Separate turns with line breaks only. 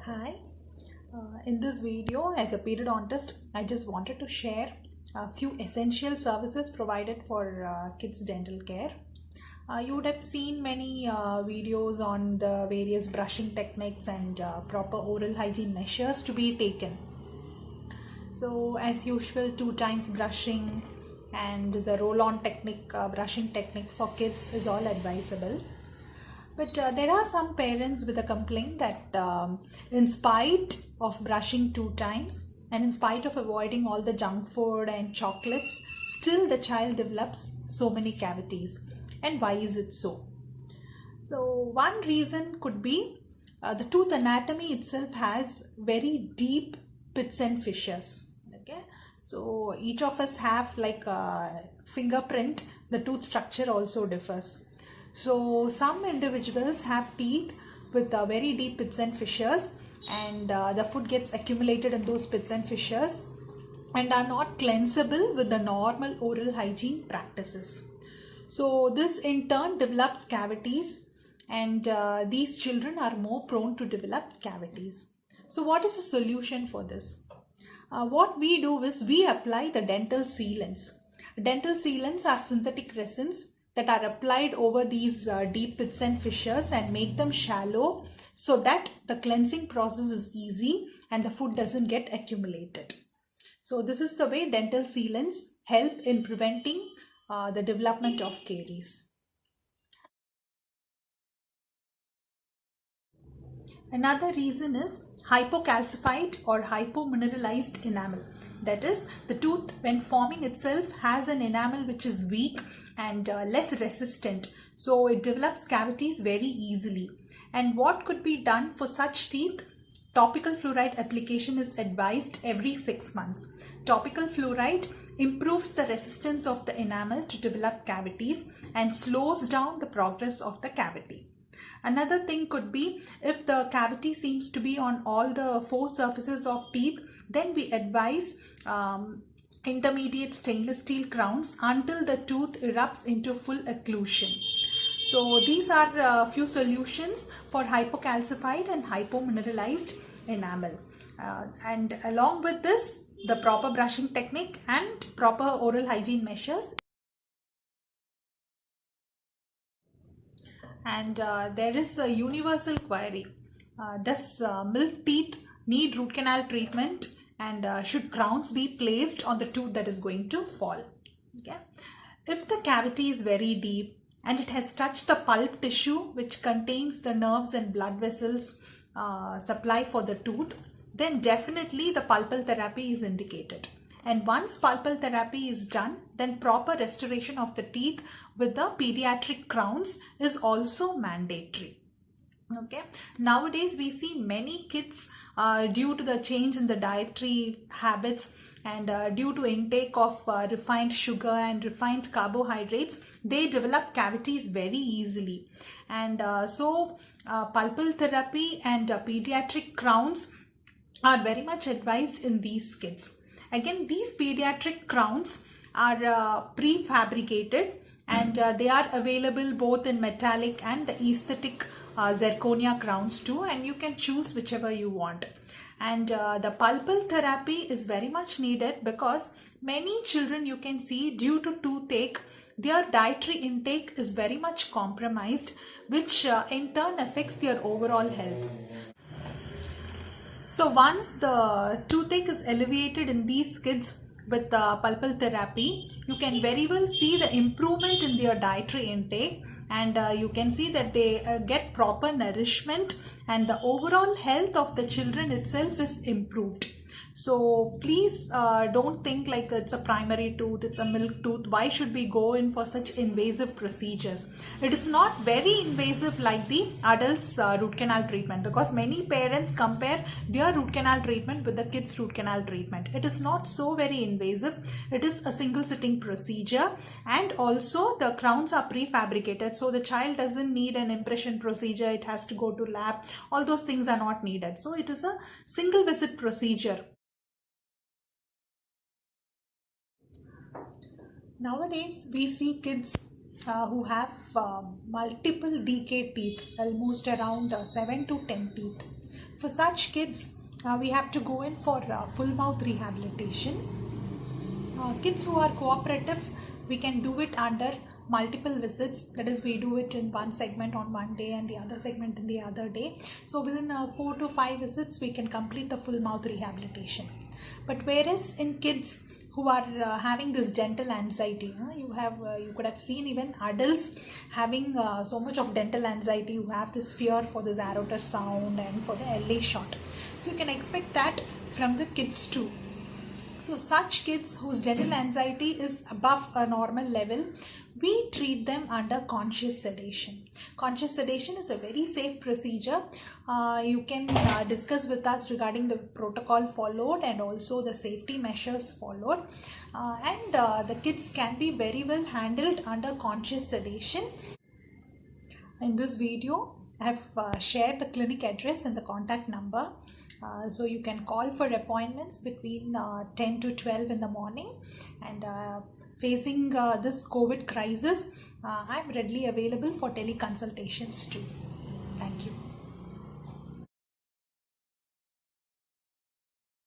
Hi, in this video as a periodontist, I just wanted to share a few essential services provided for kids dental care. You would have seen many videos on the various brushing techniques and proper oral hygiene measures to be taken. So as usual, 2 times brushing and the roll-on technique, brushing technique for kids is all advisable. But there are some parents with a complaint that in spite of brushing 2 times and in spite of avoiding all the junk food and chocolates, still the child develops so many cavities. And why is it so? So one reason could be the tooth anatomy itself has very deep pits and fissures. Okay, so each of us have like a fingerprint. The tooth structure also differs. So some individuals have teeth with very deep pits and fissures, and the food gets accumulated in those pits and fissures and are not cleansable with the normal oral hygiene practices. So this in turn develops cavities, and these children are more prone to develop cavities. So what is the solution for this? What we do is we apply the dental sealants. Dental sealants are synthetic resins that are applied over these deep pits and fissures and make them shallow so that the cleansing process is easy and the food doesn't get accumulated. So this is the way dental sealants help in preventing the development of caries. Another reason is hypocalcified or hypomineralized enamel. That is, the tooth when forming itself has an enamel which is weak and less resistant. So it develops cavities very easily. And what could be done for such teeth? Topical fluoride application is advised every 6 months. Topical fluoride improves the resistance of the enamel to develop cavities and slows down the progress of the cavity. Another thing could be if the cavity seems to be on all the 4 surfaces of teeth, then we advise intermediate stainless steel crowns until the tooth erupts into full occlusion. So these are a few solutions for hypocalcified and hypomineralized enamel. And along with this, the proper brushing technique and proper oral hygiene measures. And there is a universal query. Does milk teeth need root canal treatment, and should crowns be placed on the tooth that is going to fall? Okay. If the cavity is very deep and it has touched the pulp tissue which contains the nerves and blood vessels supply for the tooth, then definitely the pulpal therapy is indicated. And once pulpal therapy is done, then proper restoration of the teeth with the pediatric crowns is also mandatory. Okay. Nowadays we see many kids due to the change in the dietary habits and due to intake of refined sugar and refined carbohydrates, they develop cavities very easily. And so pulpal therapy and pediatric crowns are very much advised in these kids. Again, these pediatric crowns are prefabricated, and they are available both in metallic and the aesthetic zirconia crowns too, and you can choose whichever you want. And the pulpal therapy is very much needed because many children, you can see, due to toothache, their dietary intake is very much compromised, which in turn affects their overall health. So once the toothache is alleviated in these kids with pulpal therapy, you can very well see the improvement in their dietary intake, and you can see that they get proper nourishment and the overall health of the children itself is improved. So please don't think like it's a primary tooth, it's a milk tooth. Why should we go in for such invasive procedures? It is not very invasive like the adults root canal treatment, because many parents compare their root canal treatment with the kids root canal treatment. It is not so very invasive. It is a single sitting procedure, and also the crowns are prefabricated, so the child doesn't need an impression procedure. It has to go to lab. All those things are not needed. So it is a single visit procedure. Nowadays, we see kids who have multiple decayed teeth, almost around 7 to 10 teeth. For such kids, we have to go in for full mouth rehabilitation. Kids who are cooperative, we can do it under multiple visits. That is, we do it in one segment on one day and the other segment in the other day. So within 4 to 5 visits, we can complete the full mouth rehabilitation. But whereas in kids who are having this dental anxiety, you could have seen even adults having so much of dental anxiety, who have this fear for this aorta sound and for the LA shot. So you can expect that from the kids too. So such kids whose dental anxiety is above a normal level, we treat them under conscious sedation. Conscious sedation is a very safe procedure. You can discuss with us regarding the protocol followed and also the safety measures followed. The kids can be very well handled under conscious sedation. In this video, I have shared the clinic address and the contact number. So you can call for appointments between 10 to 12 in the morning. And facing this COVID crisis, I'm readily available for teleconsultations too.